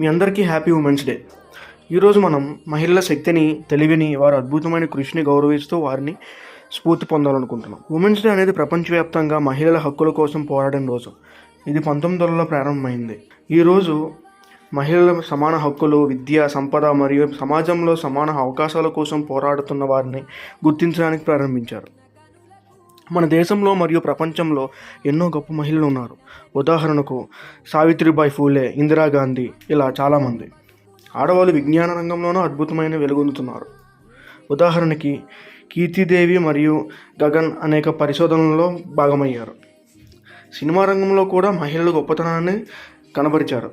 మీ అందరికీ happy women's day. ఈరోజు మనం మహిళల శక్తిని, తెలివిని, వారి అద్భుతమైన కృషిని గౌరవిస్తూ వారిని స్ఫూర్తి పొందాలనుకుంటున్నాం. ఉమెన్స్ డే అనేది ప్రపంచవ్యాప్తంగా మహిళల హక్కుల కోసం పోరాడిన రోజు. ఇది 1900లో ప్రారంభమైంది. ఈరోజు మహిళల సమాన హక్కులు, విద్య, సంపద మరియు సమాజంలో సమాన అవకాశాల కోసం పోరాడుతున్న వారిని గుర్తించడానికి ప్రారంభించారు. మన దేశంలో మరియు ప్రపంచంలో ఎన్నో గొప్ప మహిళలు ఉన్నారు. ఉదాహరణకు సావిత్రిబాయి ఫూలే, ఇందిరాగాంధీ, ఇలా చాలామంది. ఆడవాళ్ళు విజ్ఞాన రంగంలోనూ అద్భుతమైన వెలుగొందుతున్నారు. ఉదాహరణకి కీర్తిదేవి మరియు గగన్ అనేక పరిశోధనలలో భాగమయ్యారు. సినిమా రంగంలో కూడా మహిళల గొప్పతనాన్ని కనబరిచారు.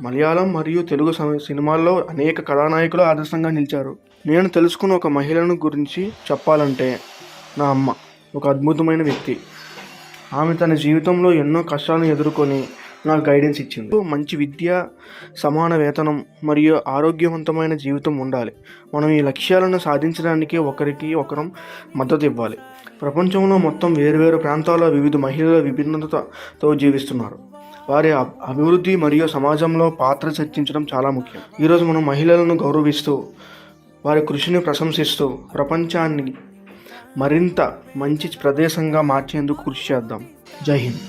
మలయాళం మరియు తెలుగు సినిమాల్లో అనేక కథానాయకులు ఆదర్శంగా నిలిచారు. నేను తెలుసుకున్న ఒక మహిళను గురించి చెప్పాలంటే నా అమ్మ ఒక అద్భుతమైన వ్యక్తి. ఆమె తన జీవితంలో ఎన్నో కష్టాలను ఎదుర్కొని నాకు గైడెన్స్ ఇచ్చింది. మంచి విద్య, సమాన వేతనం మరియు ఆరోగ్యవంతమైన జీవితం ఉండాలి. మనం ఈ లక్ష్యాలను సాధించడానికి ఒకరికి ఒకరం మద్దతు ఇవ్వాలి. ప్రపంచంలో మొత్తం వేరువేరు ప్రాంతాల్లో వివిధ మహిళల విభిన్నతతో జీవిస్తున్నారు. వారి అభివృద్ధి మరియు సమాజంలో పాత్ర చర్చించడం చాలా ముఖ్యం. ఈరోజు మనం మహిళలను గౌరవిస్తూ వారి కృషిని ప్రశంసిస్తూ ప్రపంచాన్ని మరింత మంచి ప్రదేశంగా మార్చేందుకు కృషి చేద్దాం. జై హింద్.